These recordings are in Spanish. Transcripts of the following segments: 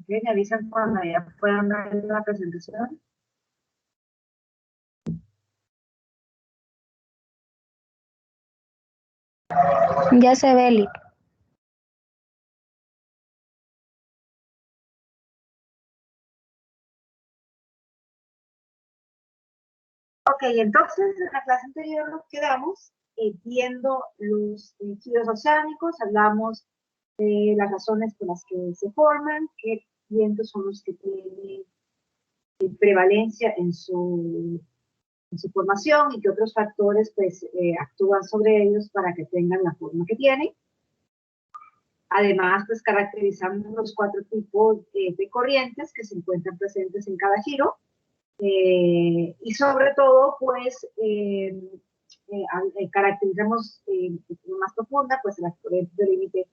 Ok, me avisan cuando ya puedan ver la presentación. Ya se ve, Eli. Ok, entonces en la clase anterior nos quedamos viendo los giros oceánicos, hablamos de las razones por las que se forman, qué vientos son los que tienen prevalencia en su formación y qué otros factores pues actúan sobre ellos para que tengan la forma que tienen. Además, pues caracterizamos los 4 tipos de corrientes que se encuentran presentes en cada giro y sobre todo, pues caracterizamos más profunda pues las corrientes de límite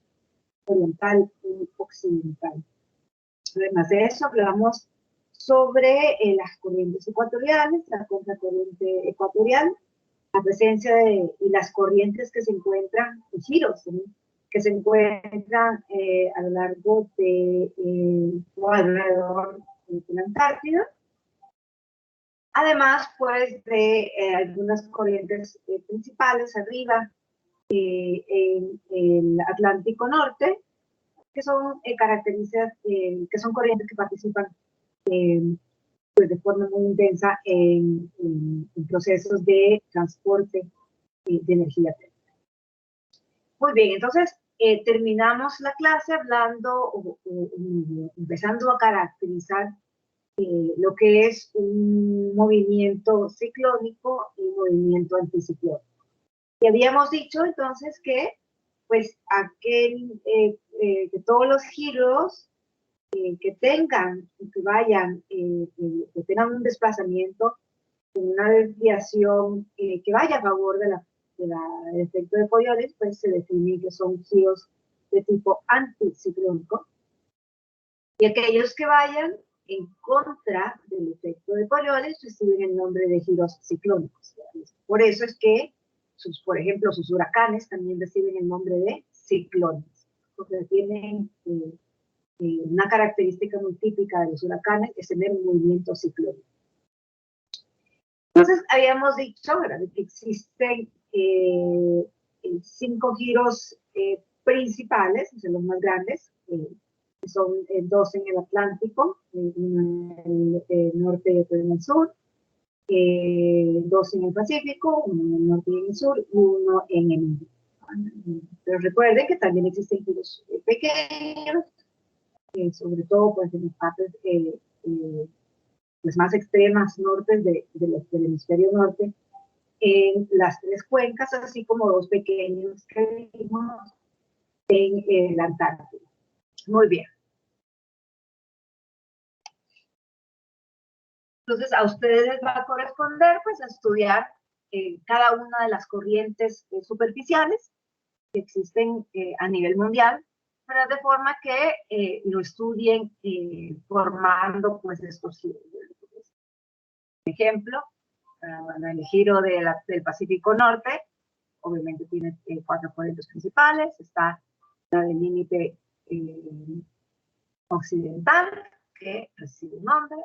oriental y occidental. Además de eso, hablamos sobre las corrientes ecuatoriales, la contracorriente ecuatorial, la presencia y las corrientes que se encuentran, los giros, ¿sí?, que se encuentran a lo largo de o alrededor de la Antártida. Además, pues, de algunas corrientes principales arriba en el Atlántico Norte, que son características, que son corrientes que participan pues de forma muy intensa en procesos de transporte de energía térmica. Muy bien, entonces terminamos la clase hablando o empezando a caracterizar lo que es un movimiento ciclónico y un movimiento anticiclónico. Y habíamos dicho entonces que pues que todos los giros que tengan, que vayan, que tengan un desplazamiento con una desviación que vaya a favor del efecto de Coriolis, pues se define que son giros de tipo anticiclónico. Y aquellos que vayan en contra del efecto de Coriolis reciben el nombre de giros ciclónicos. Por eso es que, por ejemplo, sus huracanes también reciben el nombre de ciclones, porque tienen una característica muy típica de los huracanes, es tener un movimiento ciclónico. Entonces, habíamos dicho, ¿verdad?, que existen 5 giros principales, o sea, los más grandes, que son 2 en el Atlántico, uno en el norte y otro en el sur, 2 en el Pacífico, uno en el norte y en el sur, y uno en el Índico. Pero recuerden que también existen giros pequeños, sobre todo pues, en las partes las más extremas nortes del hemisferio norte, en las 3 cuencas, así como 2 pequeños que vimos en la Antártida. Muy bien. Entonces, a ustedes les va a corresponder, pues, a estudiar cada una de las corrientes superficiales que existen a nivel mundial, pero de forma que lo estudien formando, pues, estos giros. Por ejemplo, bueno, el giro del Pacífico Norte, obviamente tiene 4 corrientes principales. Está la del límite occidental, que recibe un nombre,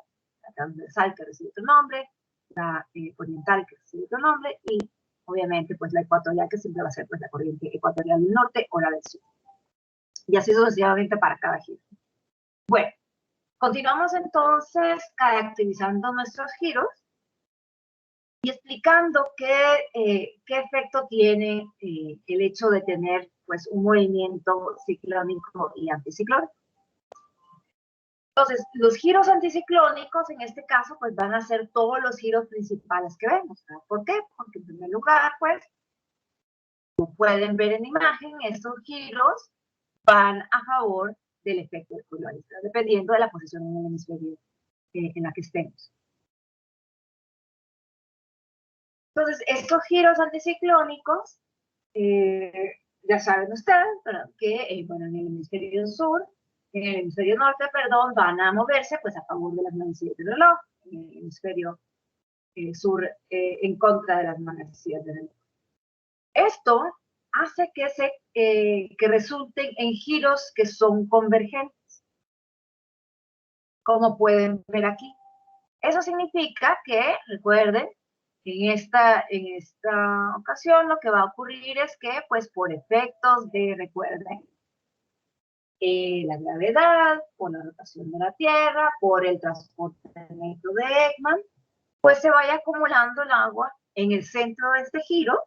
la transversal, que recibe otro nombre, la oriental, que recibe otro nombre, y obviamente pues la ecuatorial, que siempre va a ser pues la corriente ecuatorial del norte o la del sur. Y así sucesivamente para cada giro. Bueno, continuamos entonces caracterizando nuestros giros y explicando qué efecto tiene el hecho de tener pues un movimiento ciclónico y anticiclónico. Entonces, los giros anticiclónicos, en este caso, pues van a ser todos los giros principales que vemos. ¿Por qué? Porque en primer lugar, pues, como pueden ver en la imagen, estos giros van a favor del efecto de Coriolis, dependiendo de la posición en el hemisferio en la que estemos. Entonces, estos giros anticiclónicos, ya saben ustedes, ¿verdad?, que bueno, en el hemisferio sur, en el hemisferio norte, perdón, van a moverse pues a favor de las manecillas del reloj, en el hemisferio sur en contra de las manecillas del reloj. Esto hace que resulten en giros que son convergentes. como pueden ver aquí. Eso significa que, recuerden, en esta ocasión lo que va a ocurrir es que, pues por efectos de, recuerden, la gravedad, por la rotación de la Tierra, por el transporte lento de Ekman, pues se vaya acumulando el agua en el centro de este giro,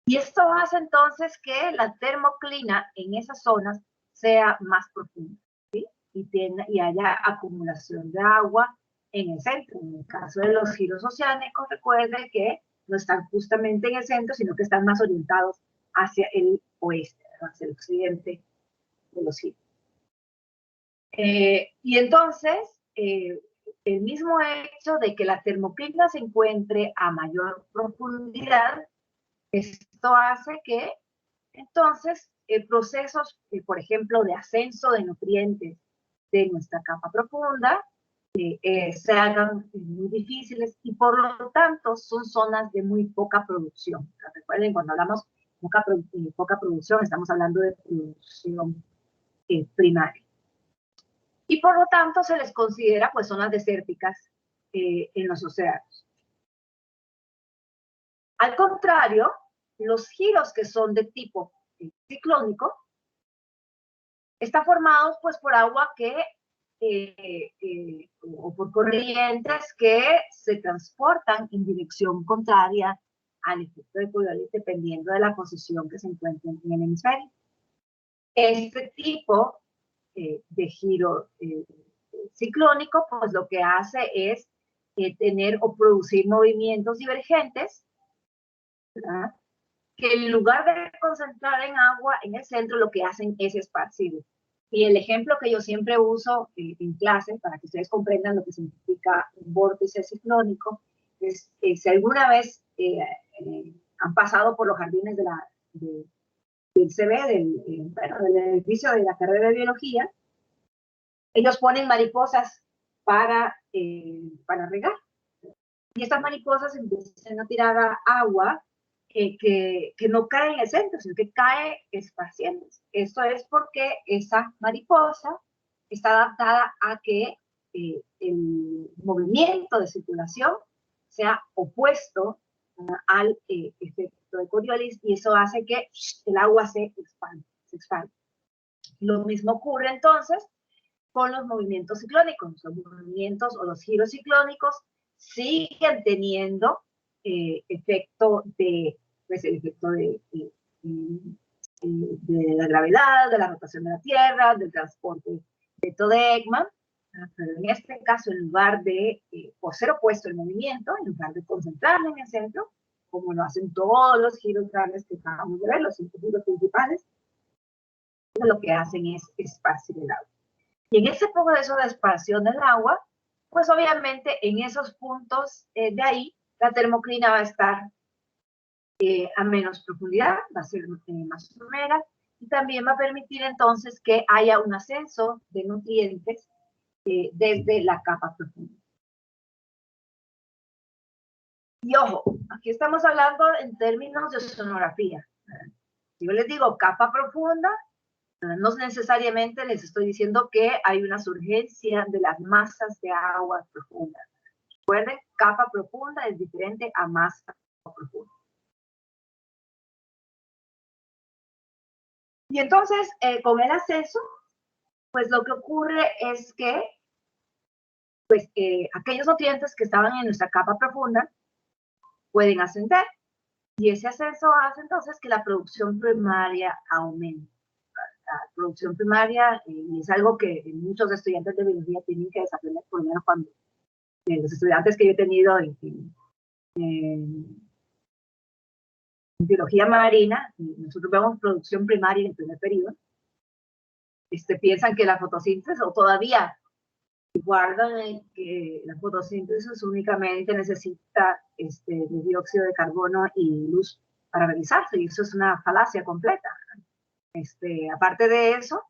y esto hace entonces que la termoclina en esas zonas sea más profunda, ¿sí? Y haya acumulación de agua en el centro. En el caso de los giros oceánicos, recuerden que no están justamente en el centro, sino que están más orientados hacia el oeste, hacia el occidente de los giros. Y entonces, el mismo hecho de que la termoclina se encuentre a mayor profundidad, esto hace que entonces procesos, por ejemplo, de ascenso de nutrientes de nuestra capa profunda se hagan muy difíciles, y por lo tanto son zonas de muy poca producción. Recuerden, cuando hablamos de poca producción, estamos hablando de producción primaria. Y por lo tanto se les considera pues zonas desérticas en los océanos. Al contrario, los giros que son de tipo ciclónico están formados pues por agua que o por corrientes que se transportan en dirección contraria al efecto de Coriolis, dependiendo de la posición que se encuentren en el hemisferio. Este tipo de giro ciclónico, pues lo que hace es tener o producir movimientos divergentes, ¿verdad?, que en lugar de concentrar en agua en el centro, lo que hacen es esparcirlo. Y el ejemplo que yo siempre uso en clase, para que ustedes comprendan lo que significa un vórtice ciclónico, es si alguna vez han pasado por los jardines del CB, del edificio de la carrera de biología, ellos ponen mariposas para regar. Y estas mariposas empiezan a tirar agua que no cae en el centro, sino que cae esparciéndose. Esto es porque esa mariposa está adaptada a que el movimiento de circulación sea opuesto al efecto de Coriolis, y eso hace que el agua se expande. Lo mismo ocurre entonces con los movimientos ciclónicos. Los movimientos o los giros ciclónicos siguen teniendo efecto de, pues el efecto de la gravedad, de la rotación de la Tierra, del transporte de Ekman, pero en este caso, en lugar de, por ser opuesto el movimiento, en lugar de concentrarlo en el centro, como lo hacen todos los giros grandes que acabamos de ver, los 5 giros principales, lo que hacen es esparcir el agua. Y en ese proceso de expansión del agua, pues obviamente en esos puntos de ahí, la termoclina va a estar a menos profundidad, va a ser más somera, y también va a permitir entonces que haya un ascenso de nutrientes desde la capa profunda. Y ojo, aquí estamos hablando en términos de oceanografía. Si yo les digo capa profunda, no necesariamente les estoy diciendo que hay una surgencia de las masas de agua profunda. Recuerden, capa profunda es diferente a masa profunda. Y entonces, con el ascenso, pues lo que ocurre es que pues, aquellos nutrientes que estaban en nuestra capa profunda pueden ascender. Y ese ascenso hace entonces que la producción primaria aumente. La producción primaria es algo que muchos estudiantes de biología tienen que desaprender, por lo menos cuando los estudiantes que yo he tenido en biología marina, nosotros vemos producción primaria en el primer periodo, piensan que la fotosíntesis, o todavía guardan que la fotosíntesis únicamente necesita de dióxido de carbono y luz para realizarse, y eso es una falacia completa. Aparte de eso,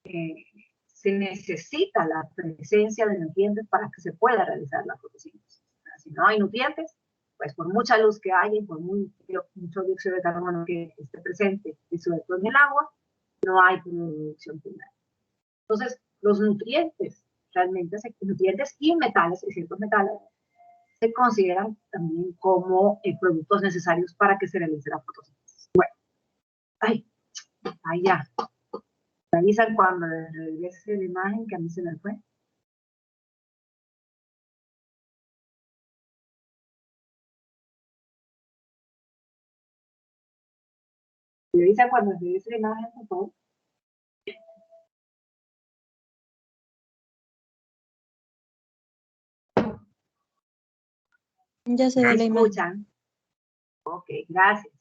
se necesita la presencia de nutrientes para que se pueda realizar la fotosíntesis. Si no hay nutrientes, pues por mucha luz que haya y por mucho dióxido de carbono que esté presente y sobre todo en el agua, no hay producción primaria. Entonces, los nutrientes, realmente nutrientes y metales, y ciertos metales, se consideran también como productos necesarios para que se realice la fotosíntesis. Bueno, ahí ya. Revisan cuando regrese la imagen que a mí se me fue. Revisan cuando regrese la imagen, por favor. Ya se ve la imagen. ¿Escuchan? Ok, gracias.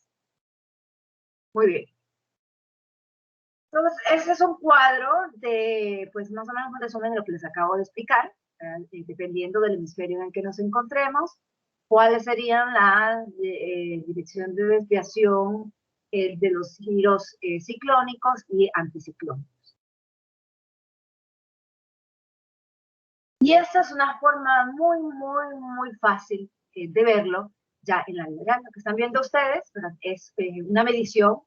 Muy bien. Entonces, ese es un cuadro de, pues más o menos un resumen de lo que les acabo de explicar, dependiendo del hemisferio en el que nos encontremos, cuáles serían la dirección de desviación de los giros ciclónicos y anticiclónicos. Y esta es una forma muy fácil de verlo ya en la vida real. Lo que están viendo ustedes, ¿verdad?, es una medición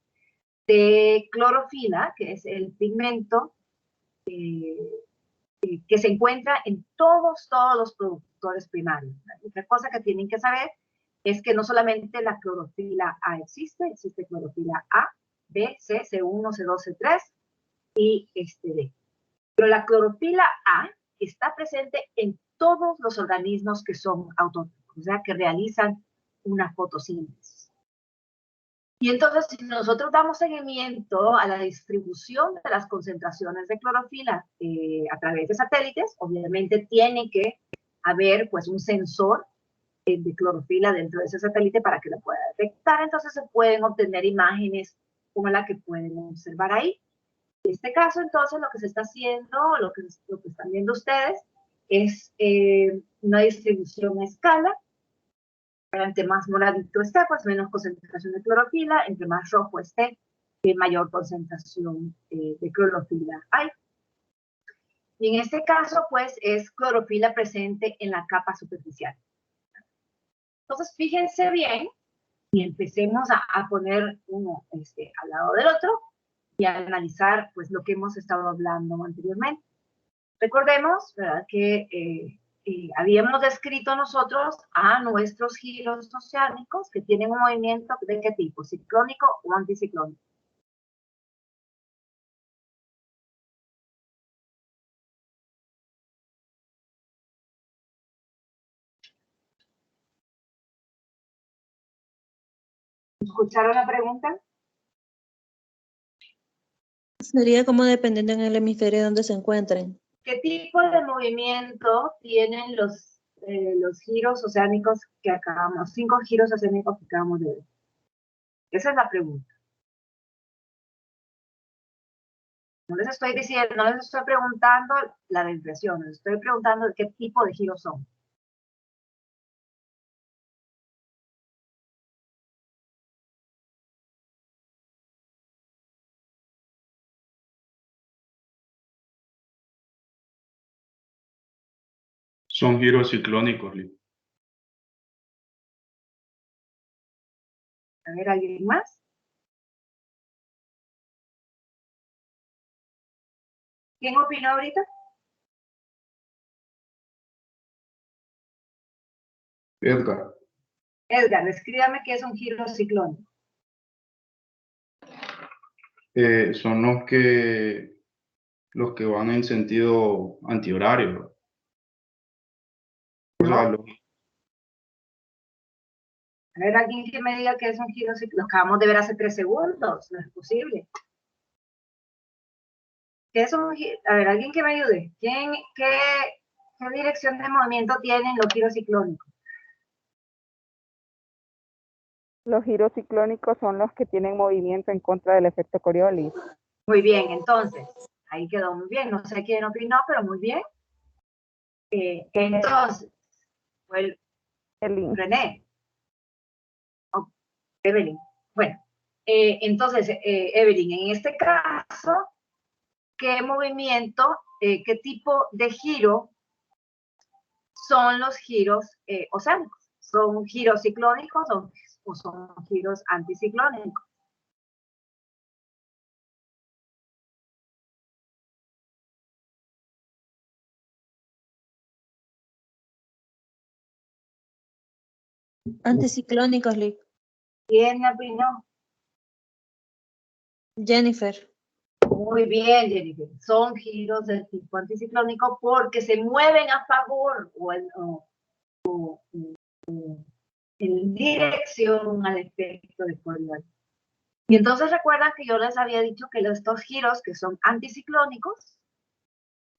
de clorofila, que es el pigmento que se encuentra en todos los productores primarios. Otra cosa que tienen que saber es que no solamente la clorofila A existe clorofila A, B, C, C1, C2, C3 y D. Pero la clorofila A está presente en todos los organismos que son autótrofos, o sea, que realizan una fotosíntesis. Y entonces, si nosotros damos seguimiento a la distribución de las concentraciones de clorofila a través de satélites, obviamente tiene que haber pues un sensor de clorofila dentro de ese satélite para que lo pueda detectar. Entonces se pueden obtener imágenes como la que pueden observar ahí. En este caso, entonces, lo que se está haciendo, lo que están viendo ustedes, es una distribución a escala. Entre más moradito esté, pues menos concentración de clorofila, entre más rojo esté, mayor concentración de clorofila hay. Y en este caso, pues, es clorofila presente en la capa superficial. Entonces, fíjense bien y empecemos a poner uno al lado del otro y a analizar, pues, lo que hemos estado hablando anteriormente. Recordemos, ¿verdad?, que habíamos descrito nosotros a nuestros giros oceánicos que tienen un movimiento de qué tipo, ciclónico o anticiclónico. ¿Escucharon la pregunta? Sería como dependiendo en el hemisferio donde se encuentren. ¿Qué tipo de movimiento tienen los giros oceánicos que acabamos, 5 giros oceánicos que acabamos de ver? Esa es la pregunta. No les estoy diciendo, no les estoy preguntando la desviación, les estoy preguntando qué tipo de giros son. Son giros ciclónicos, Lee. A ver, ¿alguien más? ¿Quién opinó ahorita? Edgar. Edgar, escríbame qué es un giro ciclónico. Son los que van en sentido antihorario. O sea, ¿No? A ver, alguien que me diga que es un giro ciclónico. Lo acabamos de ver hace 3 segundos. No es posible. ¿Qué es un giro? A ver, alguien que me ayude. ¿Qué dirección de movimiento tienen los giros ciclónicos? Los giros ciclónicos son los que tienen movimiento en contra del efecto Coriolis. Muy bien, entonces. Ahí quedó muy bien. No sé quién opinó, pero muy bien. Entonces, well, René. Oh, Evelyn. Bueno, entonces, Evelyn, en este caso, ¿qué movimiento, qué tipo de giro son los giros oceánicos? ¿Son giros ciclónicos o son giros anticiclónicos? Anticiclónicos, Lick. ¿Quién opinó? Jennifer. Muy bien, Jennifer. Son giros del tipo anticiclónico porque se mueven a favor en dirección al efecto de Coriolis. Y entonces recuerdan que yo les había dicho que estos giros que son anticiclónicos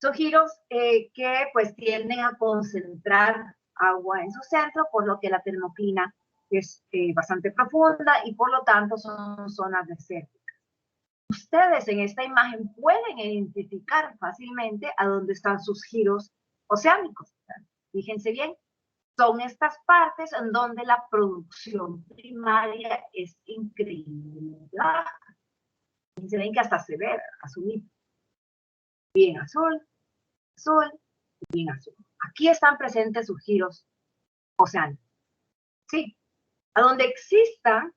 son giros que pues tienden a concentrar agua en su centro, por lo que la termoclina es bastante profunda y por lo tanto son zonas desérticas. Ustedes en esta imagen pueden identificar fácilmente a dónde están sus giros oceánicos. Fíjense bien, son estas partes en donde la producción primaria es increíble. Y se ven que hasta se ve azulito. Bien azul, azul, bien azul. Aquí están presentes sus giros oceánicos. Sí, a donde existan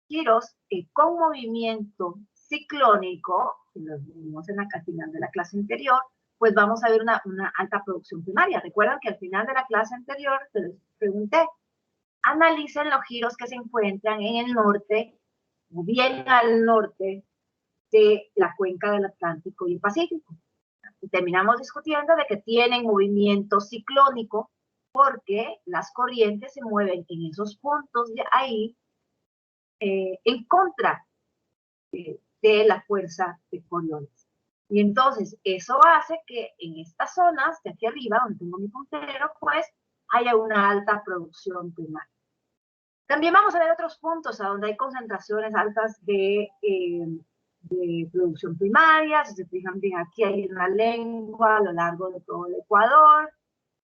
giros con movimiento ciclónico, que los vimos en la final de la clase anterior, pues vamos a ver una alta producción primaria. Recuerdan que al final de la clase anterior les pregunté, analicen los giros que se encuentran en el norte, o bien al norte de la cuenca del Atlántico y el Pacífico. Y terminamos discutiendo de que tienen movimiento ciclónico porque las corrientes se mueven en esos puntos de ahí en contra de la fuerza de Coriolis. Y entonces eso hace que en estas zonas de aquí arriba, donde tengo mi puntero, pues haya una alta producción primaria. También vamos a ver otros puntos a donde hay concentraciones altas de producción primaria. Si se fijan bien, aquí hay una lengua a lo largo de todo el Ecuador.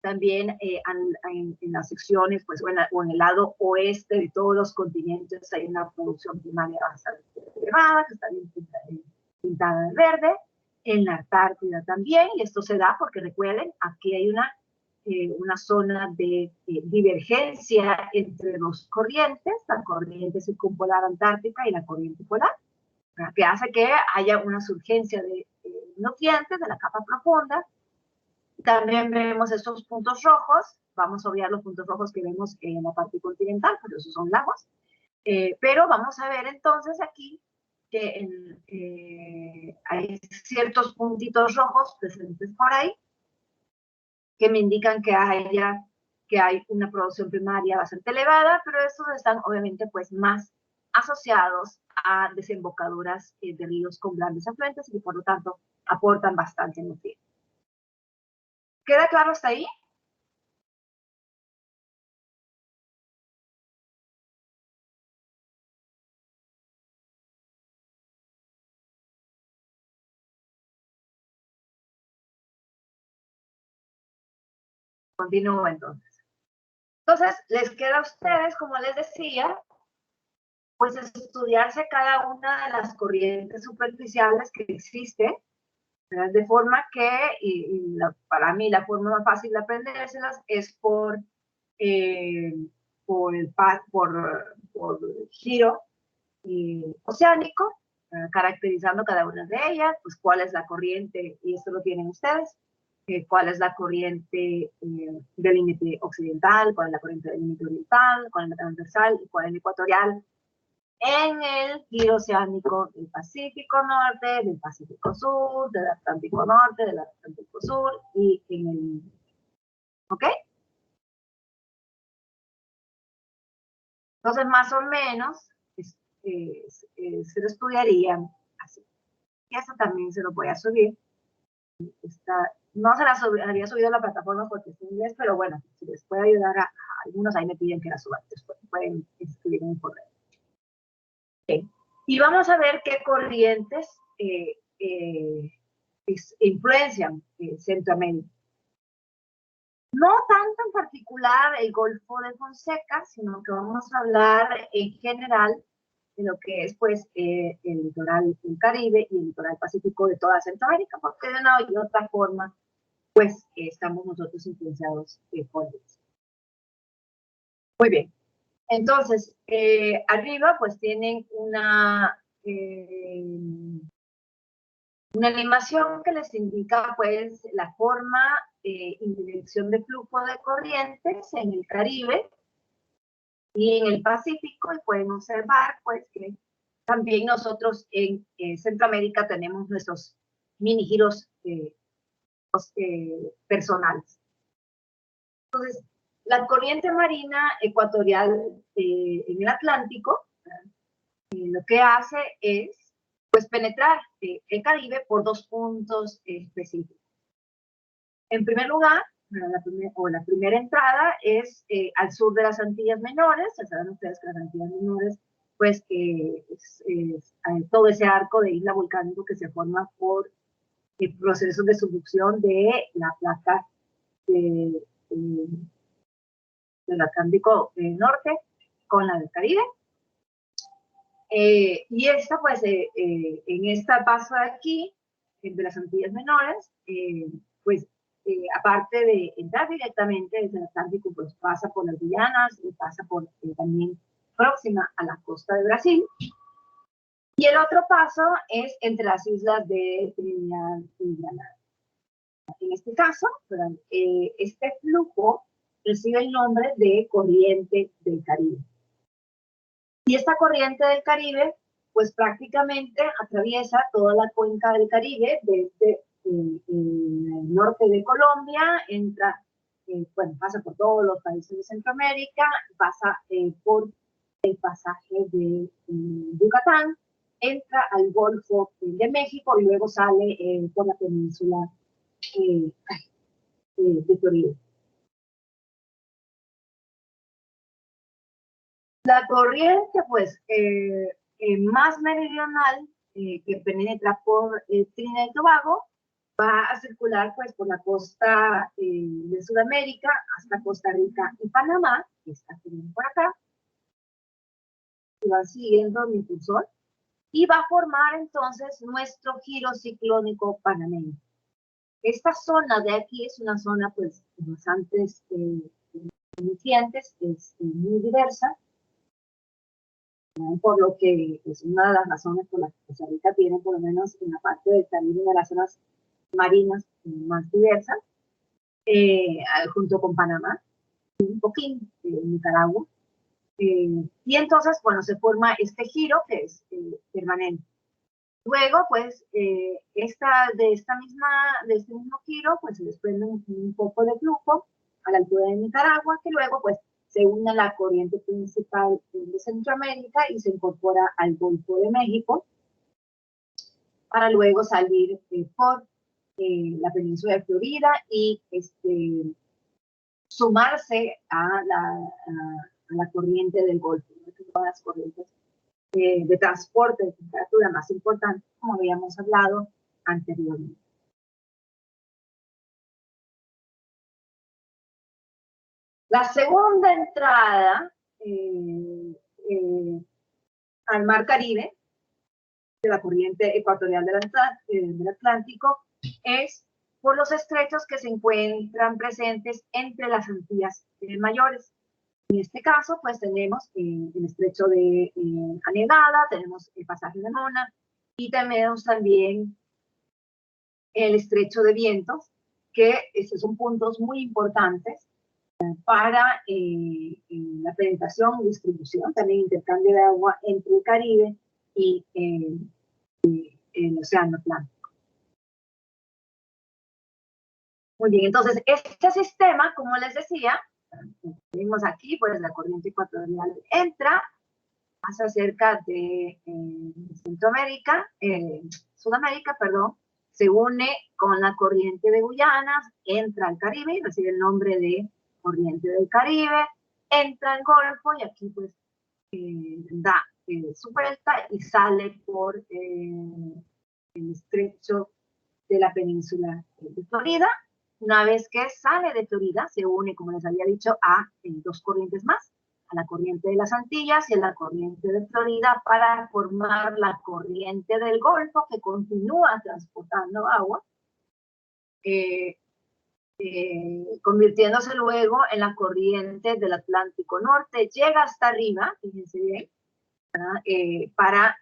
También en las secciones, pues, o en el lado oeste de todos los continentes hay una producción primaria bastante elevada, que está bien pintada de verde. En la Antártida también, y esto se da porque recuerden, aquí hay una zona de divergencia entre dos corrientes, la corriente circumpolar antártica y la corriente polar, que hace que haya una surgencia de nutrientes de la capa profunda. También vemos estos puntos rojos, vamos a obviar los puntos rojos que vemos en la parte continental, pero esos son lagos. Pero vamos a ver entonces aquí que hay ciertos puntitos rojos presentes por ahí que me indican que hay una producción primaria bastante elevada, pero estos están obviamente pues más asociados a desembocaduras de ríos con grandes afluentes y por lo tanto aportan bastante nutrientes. ¿Queda claro hasta ahí? Continúo entonces. Entonces, les queda a ustedes, como les decía, pues estudiarse cada una de las corrientes superficiales que existen, ¿verdad? De forma que, para mí la forma más fácil de aprendérselas es por giro oceánico, caracterizando cada una de ellas, pues cuál es la corriente, y esto lo tienen ustedes, cuál es la corriente del límite occidental, cuál es la corriente del límite oriental, cuál es la transversal y cuál es la ecuatorial, en el giro oceánico del Pacífico Norte, del Pacífico Sur, del Atlántico Norte, del Atlántico Sur y en el... ¿Ok? Entonces, más o menos, se lo estudiarían así. Y eso también se lo voy a subir. No se las había subido a la plataforma porque es en inglés, pero bueno, si les puede ayudar a algunos, ahí me piden que la suban. Después pueden escribir un correo. Okay. Y vamos a ver qué corrientes influencian Centroamérica. No tanto en particular el Golfo de Fonseca, sino que vamos a hablar en general de lo que es pues el litoral del Caribe y el litoral pacífico de toda Centroamérica, porque de una u otra forma pues estamos nosotros influenciados por eso. Muy bien. Entonces, arriba pues tienen una animación que les indica pues la forma y dirección de flujo de corrientes en el Caribe y en el Pacífico, y pueden observar pues que también nosotros en Centroamérica tenemos nuestros mini giros personales. Entonces, la corriente marina ecuatorial en el Atlántico lo que hace es pues penetrar el Caribe por dos puntos específicos. En primer lugar, la primera entrada es al sur de las Antillas Menores. Ya saben ustedes que las Antillas Menores, pues es todo ese arco de isla volcánico que se forma por procesos de subducción de la placa del Atlántico Norte con la del Caribe. Y esta, pues, en esta paso de aquí, de las Antillas Menores, pues, aparte de entrar directamente desde el Atlántico, pues pasa por las Guyanas y pasa por también próxima a la costa de Brasil. Y el otro paso es entre las islas de Trinidad y Granada. En este caso, este flujo recibe el nombre de corriente del Caribe. Y esta corriente del Caribe, pues prácticamente atraviesa toda la cuenca del Caribe, desde el norte de Colombia, entra, bueno, pasa por todos los países de Centroamérica, pasa por el pasaje de Yucatán, entra al Golfo de México y luego sale por la península de Florida. La corriente, pues, más meridional, que penetra por Trinidad y Tobago, va a circular, pues, por la costa de Sudamérica hasta Costa Rica y Panamá, que está por acá, y va siguiendo mi cursor, y va a formar, entonces, nuestro giro ciclónico panameño. Esta zona de aquí es una zona, pues, bastante nutrientes, es muy diversa, por lo que es una de las razones por las que Costa Rica tiene, por lo menos en la parte del Caribe, una de las zonas marinas más diversas, junto con Panamá, un poquín Nicaragua. Y entonces, bueno, se forma este giro que es permanente. Luego, pues, de este mismo giro, pues se desprende un poco de flujo a la altura de Nicaragua, que luego, pues, se une a la corriente principal de Centroamérica y se incorpora al Golfo de México, para luego salir por la península de Florida y sumarse a la corriente del Golfo, ¿no? Todas las corrientes de transporte de temperatura más importantes, como habíamos hablado anteriormente. La segunda entrada al Mar Caribe de la corriente ecuatorial del Atlántico es por los estrechos que se encuentran presentes entre las Antillas Mayores. En este caso, pues tenemos el estrecho de Anegada, tenemos el pasaje de Mona y tenemos también el estrecho de Vientos, que estos son puntos muy importantes para la penetración y distribución, también intercambio de agua entre el Caribe y el Océano Atlántico. Muy bien, entonces este sistema, como les decía, vimos aquí, pues la corriente ecuatorial entra, pasa cerca de Centroamérica, Sudamérica, perdón, se une con la corriente de Guyanas, entra al Caribe y recibe el nombre de corriente del Caribe, entra al Golfo y aquí pues da su vuelta y sale por el estrecho de la península de Florida. Una vez que sale de Florida, se une, como les había dicho, a dos corrientes más, a la corriente de las Antillas y a la corriente de Florida, para formar la corriente del Golfo, que continúa transportando agua, convirtiéndose luego en la corriente del Atlántico Norte, llega hasta arriba, fíjense bien, para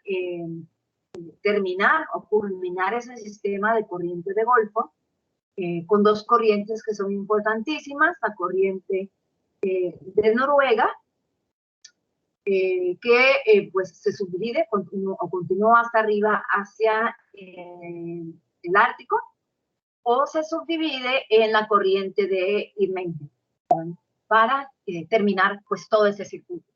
terminar o culminar ese sistema de corriente de Golfo, con dos corrientes que son importantísimas, la corriente de Noruega que pues se subdivide o continúa hasta arriba hacia el Ártico, o se subdivide en la corriente de Irmente, para terminar pues todo ese circuito,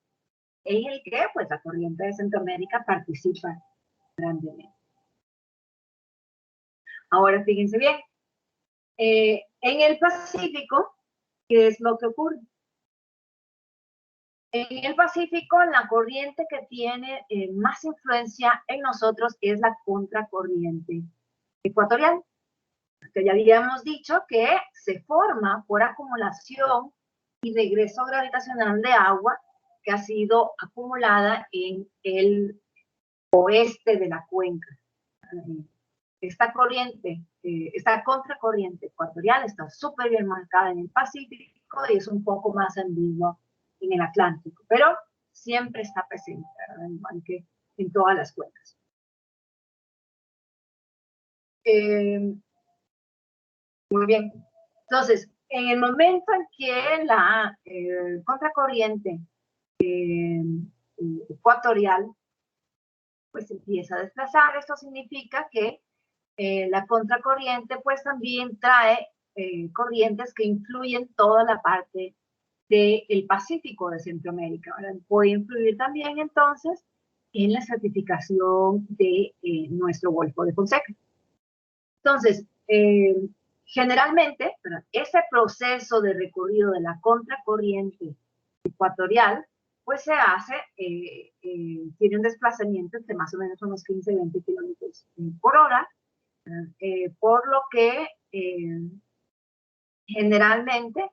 en el que pues la corriente de Centroamérica participa grandemente. Ahora fíjense bien, en el Pacífico, ¿qué es lo que ocurre? En el Pacífico, la corriente que tiene más influencia en nosotros es la contracorriente ecuatorial, que ya habíamos dicho que se forma por acumulación y regreso gravitacional de agua que ha sido acumulada en el oeste de la cuenca. Esta corriente, esta contracorriente ecuatorial está súper bien marcada en el Pacífico y es un poco más ambigua en el Atlántico, pero siempre está presente, igual que en todas las cuencas. Muy bien. Entonces, en el momento en que la contracorriente ecuatorial pues empieza a desplazar, esto significa que la contracorriente pues también trae corrientes que influyen toda la parte del Pacífico de Centroamérica. Ahora, puede influir también entonces en la certificación de nuestro Golfo de Fonseca. Entonces, generalmente, ese proceso de recorrido de la contracorriente ecuatorial, pues se hace, tiene un desplazamiento entre más o menos unos 15-20 kilómetros por hora, por lo que generalmente,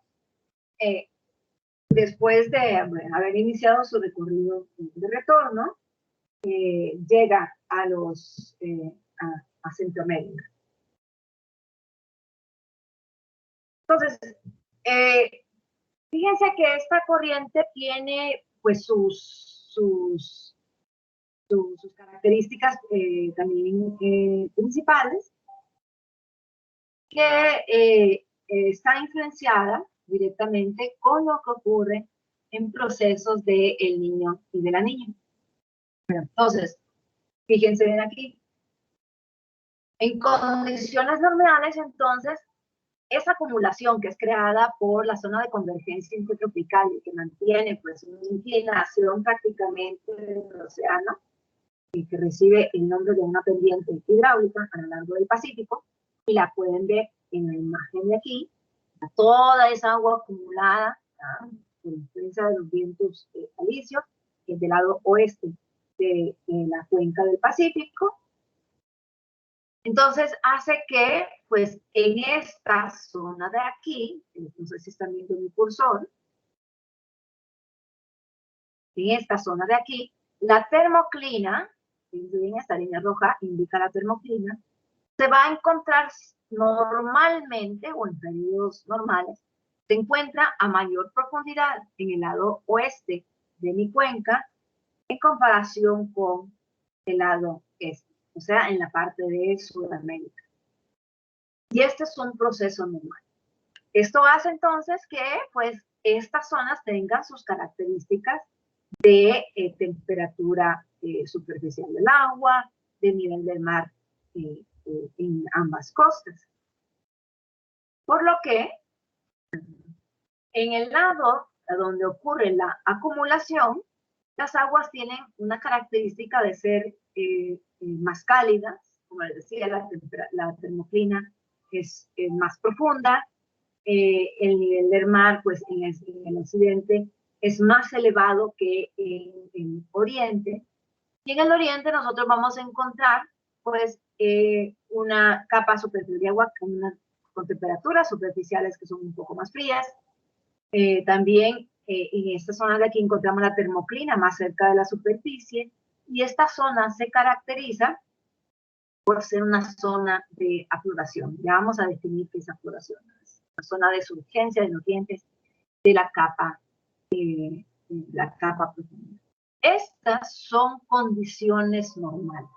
después de haber iniciado su recorrido de retorno, llega a Centroamérica. Entonces, fíjense que esta corriente tiene pues sus características también principales, que está influenciada directamente con lo que ocurre en procesos de El Niño y de la Niña. Bueno, entonces, fíjense bien aquí. En condiciones normales, entonces, esa acumulación que es creada por la zona de convergencia intertropical y que mantiene pues una inclinación prácticamente del océano y que recibe el nombre de una pendiente hidráulica a lo largo del Pacífico, y la pueden ver en la imagen de aquí, toda esa agua acumulada por influencia de los vientos alisios, que es del lado oeste de la cuenca del Pacífico. Entonces hace que, pues, en esta zona de aquí, no sé si están viendo mi cursor, en esta zona de aquí, la termoclina, esta línea roja indica la termoclina, se va a encontrar normalmente, o en periodos normales, se encuentra a mayor profundidad en el lado oeste de mi cuenca en comparación con el lado este, o sea, en la parte de Sudamérica. Y este es un proceso normal. Esto hace entonces que, pues, estas zonas tengan sus características de temperatura superficial del agua, de nivel del mar en ambas costas. Por lo que, en el lado donde ocurre la acumulación, las aguas tienen una característica de ser más cálidas, como les decía, la termoclina es más profunda, el nivel del mar, pues en el occidente, es más elevado que en el oriente. Y en el oriente nosotros vamos a encontrar, pues, una capa superficial de agua con temperaturas superficiales que son un poco más frías. También en esta zona de aquí encontramos la termoclina más cerca de la superficie, y esta zona se caracteriza por ser una zona de afloración. Ya vamos a definir qué es afloración. Una zona de surgencia de nutrientes de la capa profunda. Estas son condiciones normales.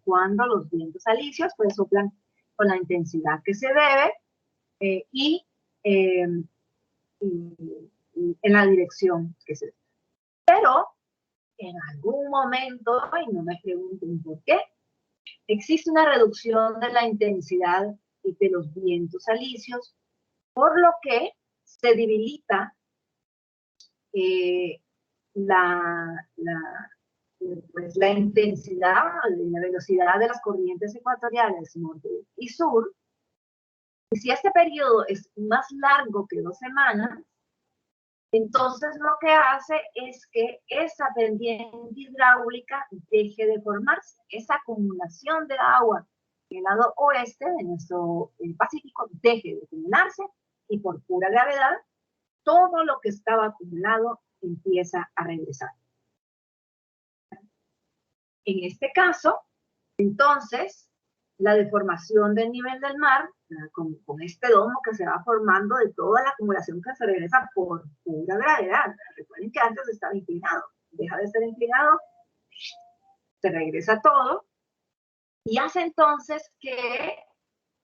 Cuando los vientos alisios pues soplan con la intensidad que se debe y en la dirección que se debe. Pero en algún momento, y no me pregunten por qué, existe una reducción de la intensidad de los vientos alisios, por lo que se debilita pues, la intensidad, la velocidad de las corrientes ecuatoriales norte y sur. Y si este periodo es más largo que 2 semanas, entonces lo que hace es que esa pendiente hidráulica deje de formarse. Esa acumulación de agua en el lado oeste de nuestro Pacífico deje de acumularse y por pura gravedad todo lo que estaba acumulado empieza a regresar. En este caso, entonces, la deformación del nivel del mar, con este domo que se va formando de toda la acumulación que se regresa por pura gravedad. Recuerden que antes estaba inclinado, deja de ser inclinado, se regresa todo, y hace entonces que,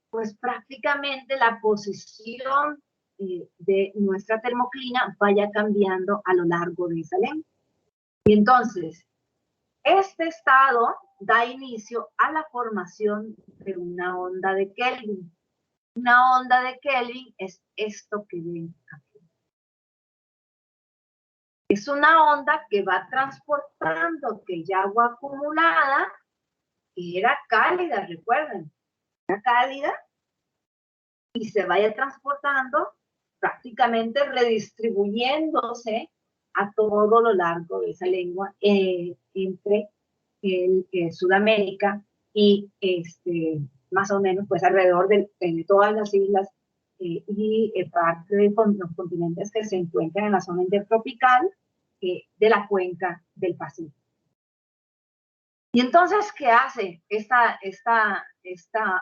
pues prácticamente la posición de nuestra termoclina vaya cambiando a lo largo de esa lengua. Y entonces, este estado da inicio a la formación de una onda de Kelvin. Una onda de Kelvin es esto que ven aquí. Es una onda que va transportando aquella agua acumulada, que era cálida, recuerden, era cálida, y se vaya transportando, prácticamente redistribuyéndose a todo lo largo de esa lengua entre Sudamérica y más o menos pues alrededor de todas las islas y parte de los continentes que se encuentran en la zona intertropical de la cuenca del Pacífico. Y entonces, ¿qué hace esta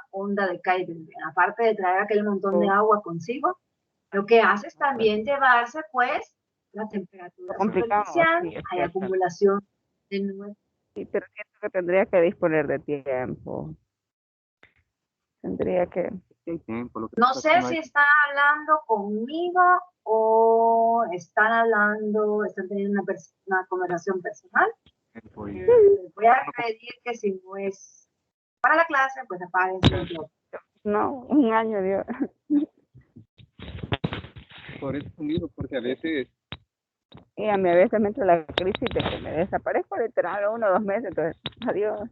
onda de Kelvin? Aparte de traer aquel montón de agua consigo, lo que hace es también llevarse, pues, la temperatura superficial, sí, hay acumulación de nubes. Sí, pero siento que tendría que disponer de tiempo. Tendría que... No sé si están hablando conmigo o están teniendo una conversación personal. Les voy a pedir que si no es para la clase, pues apaguen su micrófono. No, un año, Dios. Por eso mismo, porque a veces... Y a mí a veces me entra la crisis de que me desaparezco literal 1 o 2 meses, entonces, adiós,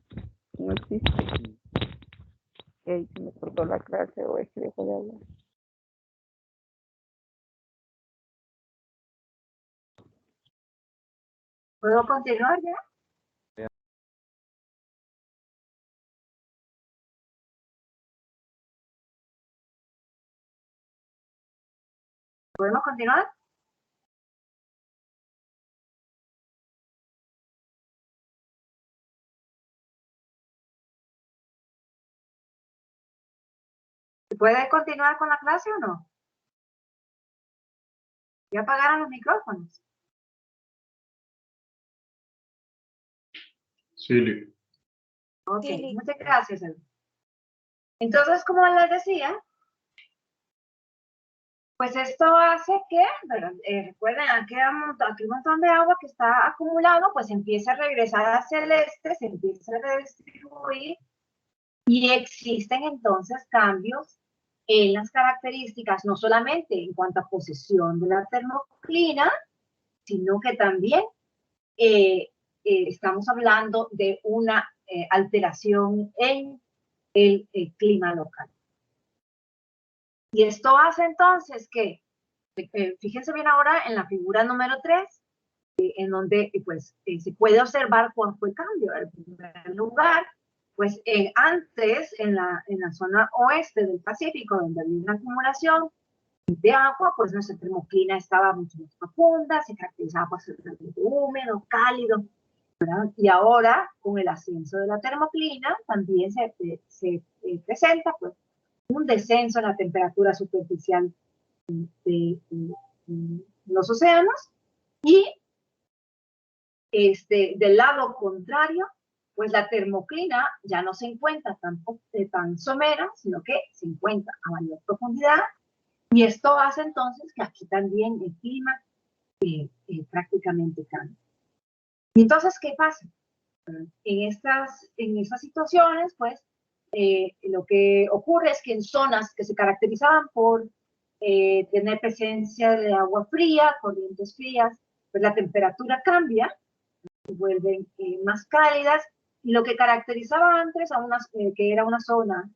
no existe. Y ahí se me cortó la clase o es que dejó de hablar. ¿Puedo continuar ya? ¿Podemos continuar? ¿Se puede continuar con la clase o no? ¿Ya apagaron los micrófonos? Sí, Ok, Sí. muchas gracias. Entonces, como les decía, pues esto hace que, recuerden, aquel montón de agua que está acumulado, pues empieza a regresar hacia el este, se empieza a redistribuir y existen entonces cambios en las características, no solamente en cuanto a posición de la termoclina, sino que también estamos hablando de una alteración en el clima local. Y esto hace entonces que, fíjense bien ahora en la figura número 3, en donde pues se puede observar cuál fue el cambio. En primer lugar, pues antes en la zona oeste del Pacífico, donde había una acumulación de agua, pues nuestra termoclina estaba mucho más profunda, se caracterizaba por ser húmedo, cálido, ¿verdad? Y ahora, con el ascenso de la termoclina, también se presenta pues un descenso en la temperatura superficial de los océanos, y del lado contrario, pues la termoclina ya no se encuentra tan somera, sino que se encuentra a mayor profundidad, y esto hace entonces que aquí también el clima prácticamente cambie. Y entonces, ¿qué pasa? En estas situaciones, pues, lo que ocurre es que en zonas que se caracterizaban por tener presencia de agua fría, corrientes frías, pues la temperatura cambia, se vuelven más cálidas, y lo que caracterizaba antes a que era una zona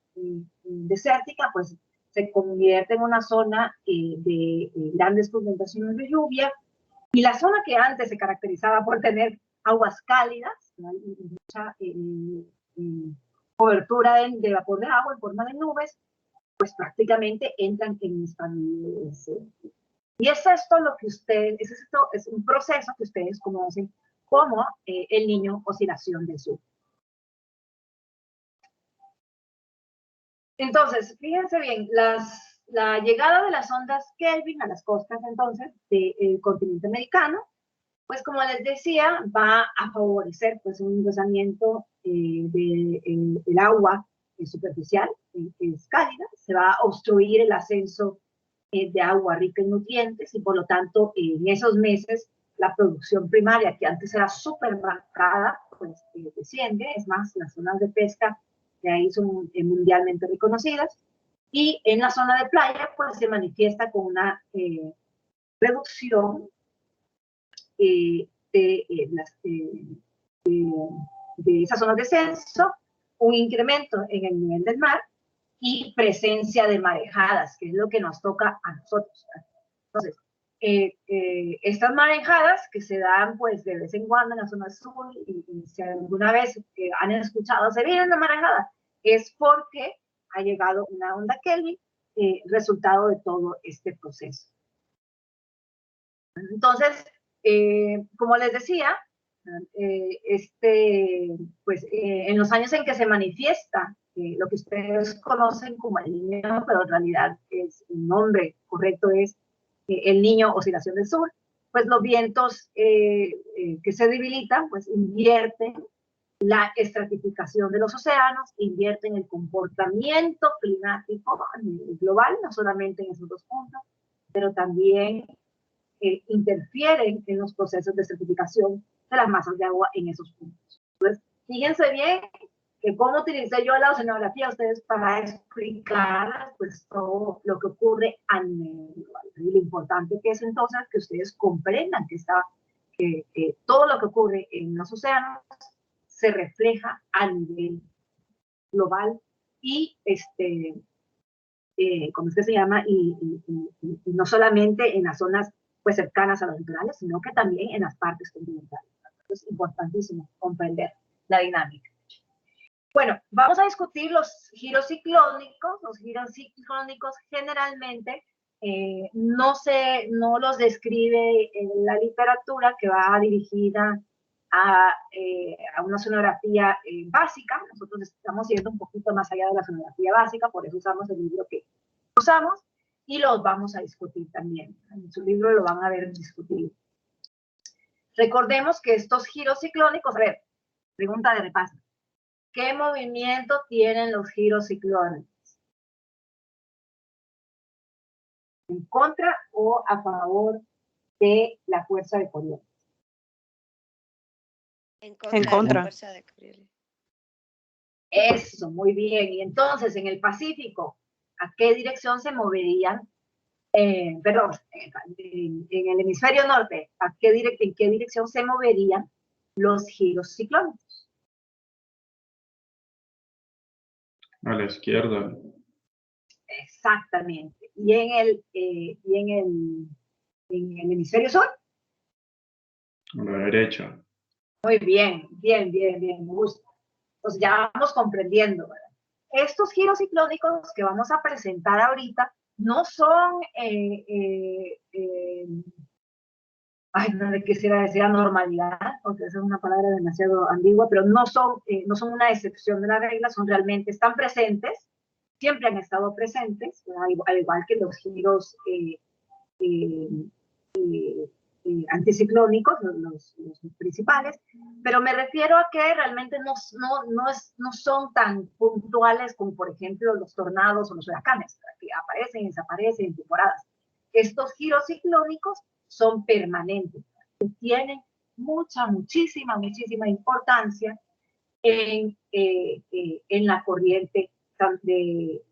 desértica, pues se convierte en una zona de grandes concentraciones de lluvia, y la zona que antes se caracterizaba por tener aguas cálidas, ¿no? Mucha cobertura de vapor de agua en forma de nubes, pues prácticamente entran en estabilidad. Y es esto lo que es un proceso que ustedes conocen como el Niño Oscilación del Sur. Entonces, fíjense bien, la llegada de las ondas Kelvin a las costas entonces del continente americano, pues como les decía, va a favorecer pues un endurecimiento del agua superficial, que es cálida, se va a obstruir el ascenso de agua rica en nutrientes, y por lo tanto en esos meses la producción primaria, que antes era súper marcada, pues desciende. Es más, las zonas de pesca de ahí son mundialmente reconocidas, y en la zona de playa pues se manifiesta con una reducción de esas zonas de descenso, un incremento en el nivel del mar y presencia de marejadas, que es lo que nos toca a nosotros. Entonces, estas marejadas que se dan pues de vez en cuando en la zona sur, y si alguna vez han escuchado, se viene una marejada, es porque ha llegado una onda Kelvin, resultado de todo este proceso. Entonces, como les decía, en los años en que se manifiesta lo que ustedes conocen como el Niño, pero en realidad el nombre correcto es el Niño Oscilación del Sur, pues los vientos que se debilitan, pues invierten la estratificación de los océanos, invierten el comportamiento climático a nivel global, no solamente en esos dos puntos, pero también interfieren en los procesos de certificación de las masas de agua en esos puntos. Entonces, fíjense bien que cómo utilicé yo la oceanografía a ustedes para explicar pues todo lo que ocurre a nivel global. Y lo importante que es entonces que ustedes comprendan que todo lo que ocurre en los océanos se refleja a nivel global, y ¿cómo es que se llama? Y no solamente en las zonas pues cercanas a los litorales, sino que también en las partes continentales. Es importantísimo comprender la dinámica. Bueno, vamos a discutir los giros ciclónicos. Los giros ciclónicos generalmente no los describe en la literatura, que va dirigida a una sonografía básica. Nosotros estamos yendo un poquito más allá de la sonografía básica, por eso usamos el libro que usamos, y los vamos a discutir también. En su libro lo van a ver discutido. Recordemos que estos giros ciclónicos, a ver, pregunta de repaso. ¿Qué movimiento tienen los giros ciclónicos? ¿En contra o a favor de la fuerza de Coriolis? En En contra. de la fuerza de Coriolis. Eso, muy bien. Y entonces, en el Pacífico, ¿a qué dirección se moverían? Perdón, en el hemisferio norte, ¿en qué dirección se moverían los giros ciclónicos? A la izquierda. Exactamente. ¿Y en el hemisferio sur? A la derecha. Muy bien, bien, bien, bien, me gusta. Entonces ya vamos comprendiendo, ¿verdad? Estos giros ciclónicos que vamos a presentar ahorita no son, no le quisiera decir anormalidad, porque esa es una palabra demasiado ambigua, pero no son una excepción de la regla, están presentes, siempre han estado presentes, al igual que los giros anticiclónicos, los principales, pero me refiero a que realmente no son tan puntuales como, por ejemplo, los tornados o los huracanes, que aparecen y desaparecen en temporadas. Estos giros ciclónicos son permanentes y tienen muchísima importancia en la corriente de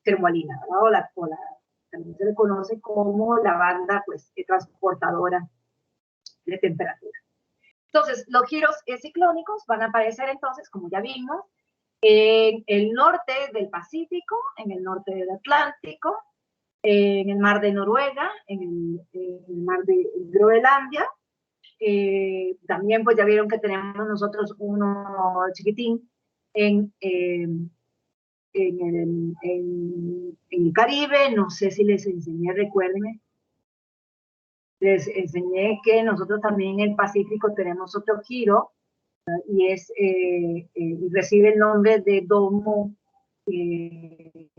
termoalina, ¿verdad? También se le conoce como la banda pues, transportadora de temperatura. Entonces, los giros ciclónicos van a aparecer entonces, como ya vimos, en el norte del Pacífico, en el norte del Atlántico, en el mar de Noruega, en el mar de Groenlandia. También pues ya vieron que tenemos nosotros uno chiquitín en el Caribe. No sé si les enseñé, recuérdenme. Les enseñé que nosotros también en el Pacífico tenemos otro giro y recibe el nombre de domo de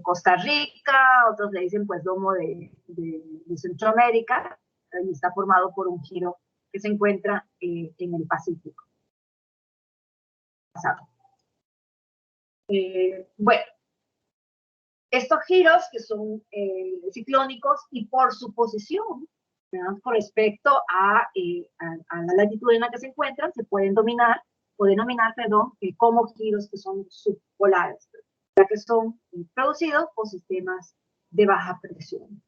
Costa Rica, otros le dicen pues domo de Centroamérica, y está formado por un giro que se encuentra en el Pacífico. Bueno, estos giros que son ciclónicos y por su posición, ¿verdad? Con respecto a la latitud en la que se encuentran, se pueden denominar como giros que son subpolares, ya que son producidos por sistemas de baja presión.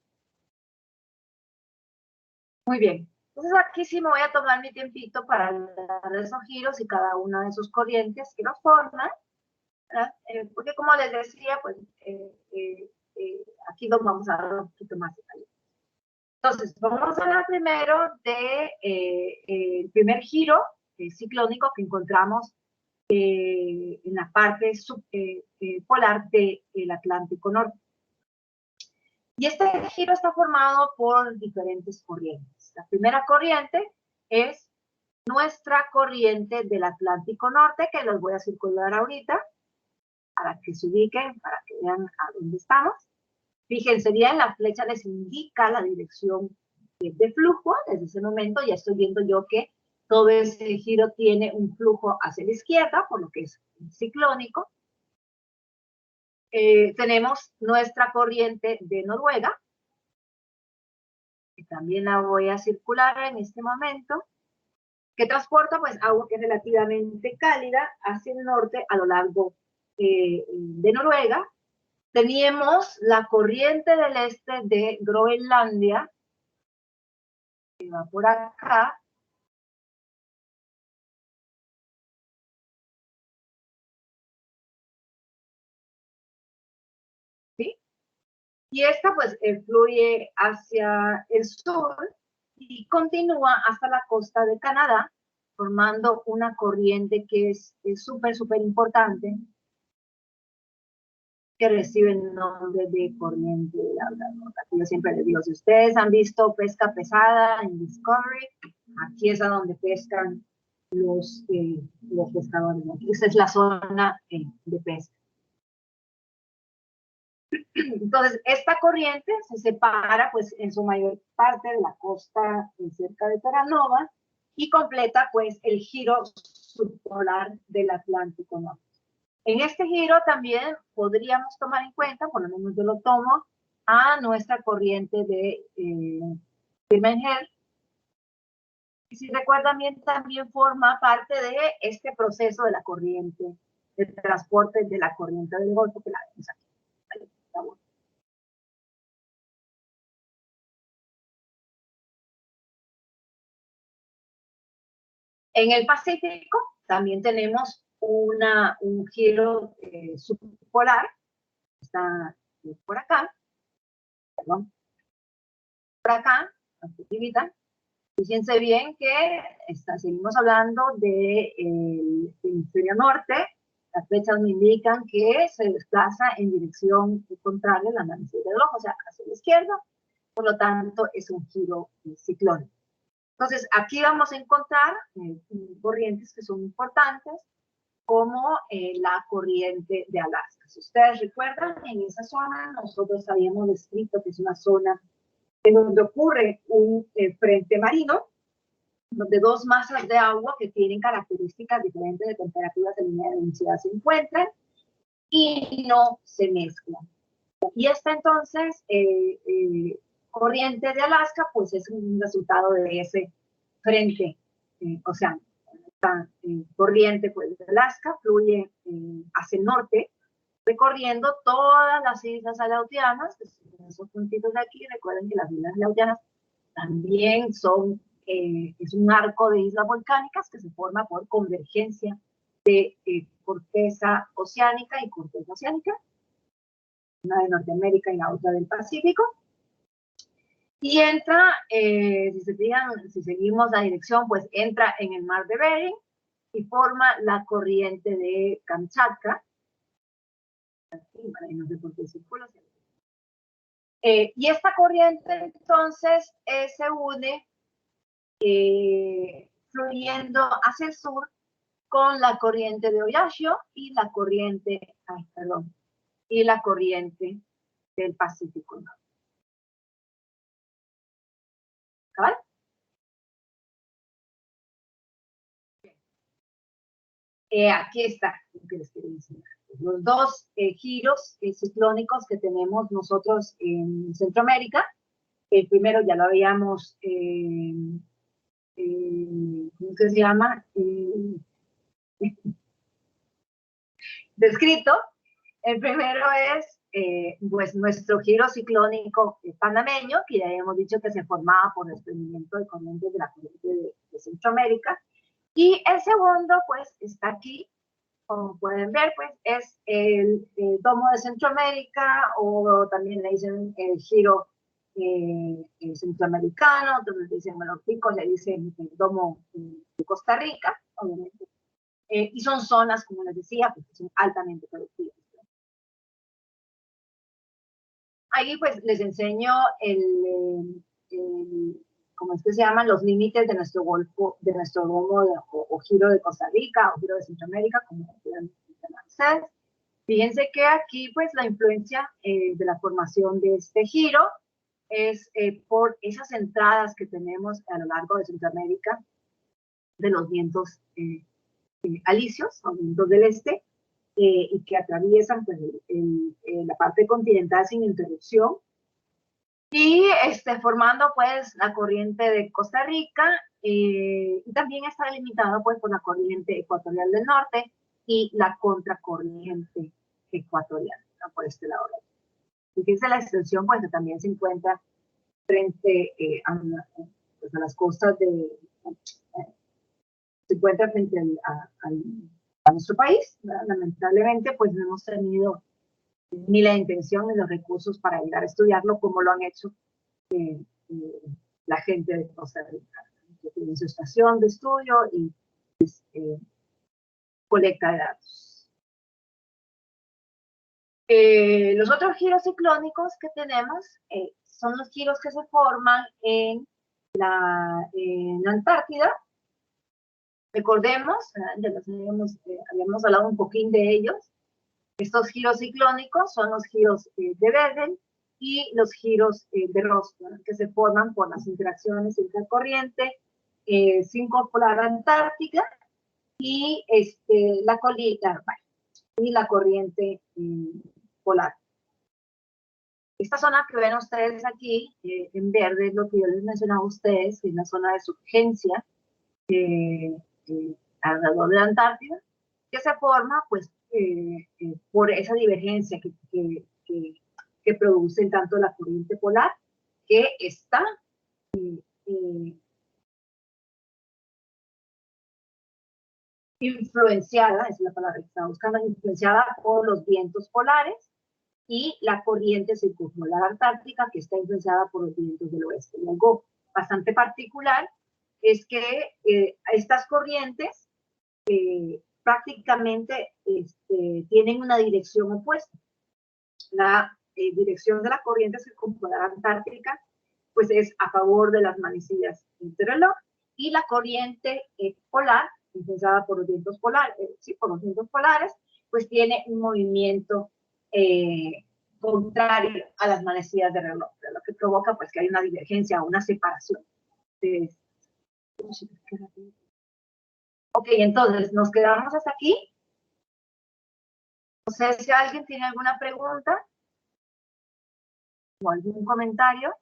Muy bien. Entonces aquí sí me voy a tomar mi tiempito para hablar de esos giros y cada una de sus corrientes que los forman, porque como les decía, pues aquí los vamos a dar un poquito más detalle. Entonces, vamos a hablar primero de el primer giro ciclónico que encontramos en la parte polar del Atlántico Norte. Y este giro está formado por diferentes corrientes. La primera corriente es nuestra corriente del Atlántico Norte, que los voy a circular ahorita, para que se ubiquen, para que vean a dónde estamos. Fíjense bien, la flecha les indica la dirección de flujo. Desde ese momento ya estoy viendo yo que todo ese giro tiene un flujo hacia la izquierda, por lo que es ciclónico. Tenemos nuestra corriente de Noruega, que también la voy a circular en este momento, que transporta pues agua que es relativamente cálida hacia el norte a lo largo de Noruega. Teníamos la corriente del este de Groenlandia, que va por acá. ¿Sí? Y esta pues fluye hacia el sur y continúa hasta la costa de Canadá, formando una corriente que es súper importante, que recibe el nombre de corriente de Labrador. Yo siempre les digo, si ustedes han visto pesca pesada en Discovery, aquí es a donde pescan los pescadores. Esa es la zona de pesca. Entonces, esta corriente se separa, pues, en su mayor parte de la costa cerca de Terranova y completa, pues, el giro subpolar del Atlántico Norte. En este giro también podríamos tomar en cuenta, por lo menos yo lo tomo, a nuestra corriente de Firmenhel. Y si recuerdan bien, también forma parte de este proceso de la corriente, de transporte de la corriente del Golfo, que la vemos aquí. Ahí, está bueno. En el Pacífico también tenemos un giro subpolar, está por acá, perdón, por acá, actividad. Fíjense bien que seguimos hablando del hemisferio norte. Las flechas me indican que se desplaza en dirección contraria al amanecer del ojo, o sea, hacia la izquierda. Por lo tanto, es un giro ciclónico. Entonces, aquí vamos a encontrar corrientes que son importantes, como la corriente de Alaska. Si ustedes recuerdan, en esa zona nosotros habíamos descrito que es una zona en donde ocurre un frente marino, donde dos masas de agua que tienen características diferentes de temperaturas de línea de densidad se encuentran y no se mezclan. Y esta entonces corriente de Alaska, pues es un resultado de ese frente oceánico. Esta corriente pues, de Alaska fluye hacia el norte, recorriendo todas las islas aleutianas, que son esos puntitos de aquí. Recuerden que las islas aleutianas también son, es un arco de islas volcánicas que se forma por convergencia de corteza oceánica y corteza oceánica, una de Norteamérica y la otra del Pacífico. Y entra, si se fijan, si seguimos la dirección, pues entra en el mar de Bering y forma la corriente de Kamchatka. No sé por qué circula. Y esta corriente entonces se une fluyendo hacia el sur con la corriente de Oyashio y la corriente, y la corriente del Pacífico Norte. ¿Vale? Aquí está lo que les quería enseñar. Los dos giros ciclónicos que tenemos nosotros en Centroamérica. El primero ya lo habíamos, ¿cómo se llama? Descrito. El primero es pues nuestro giro ciclónico panameño, que ya hemos dicho que se formaba por el desprendimiento de corrientes de la corriente de Centroamérica. Y el segundo, pues, está aquí, como pueden ver, pues, es el domo de Centroamérica, o también le dicen el giro centroamericano, entonces dicen, bueno, picos le dicen el domo de Costa Rica, obviamente. Y son zonas, como les decía, pues, que son altamente productivas. Ahí pues les enseño ¿cómo es que se llaman? Los límites de nuestro golfo, de nuestro domo o giro de Costa Rica o giro de Centroamérica, como pueden mencionar ustedes. Fíjense que aquí pues la influencia de la formación de este giro es por esas entradas que tenemos a lo largo de Centroamérica de los vientos alisios, o vientos del este, y que atraviesan pues, la parte continental sin interrupción, y formando pues la corriente de Costa Rica, y también está delimitado pues por la corriente ecuatorial del norte y la contracorriente ecuatorial, ¿no? Por este lado. Fíjense la extensión pues que también se encuentra frente a las costas se encuentra frente a nuestro país, ¿verdad? Lamentablemente pues no hemos tenido ni la intención ni los recursos para llegar a estudiarlo como lo han hecho la gente de Costa Rica, que tiene su estación de estudio y pues, colecta de datos. Los otros giros ciclónicos que tenemos son los giros que se forman en la Antártida. Recordemos, ya los habíamos hablado un poquín de ellos. Estos giros ciclónicos son los giros de Weddell y los giros de Ross, ¿no? Que se forman por las interacciones entre la corriente sinpolar antártica y la corriente polar. Esta zona que ven ustedes aquí en verde es lo que yo les mencionaba a ustedes, que es la zona de subgencia alrededor de la Antártida, que se forma pues por esa divergencia que produce tanto la corriente polar, que está influenciada, esa es la palabra que estaba buscando, influenciada por los vientos polares, y la corriente circumpolar antártica, que está influenciada por los vientos del oeste. Y algo bastante particular es que estas corrientes prácticamente tienen una dirección opuesta. La dirección de la corriente circumpolar antártica pues es a favor de las manecillas interreloj, y la corriente polar, influenciada por los vientos polares, pues tiene un movimiento contrario a las manecillas de reloj, lo que provoca pues que hay una divergencia o una separación. Ok, entonces nos quedamos hasta aquí. No sé si alguien tiene alguna pregunta o algún comentario.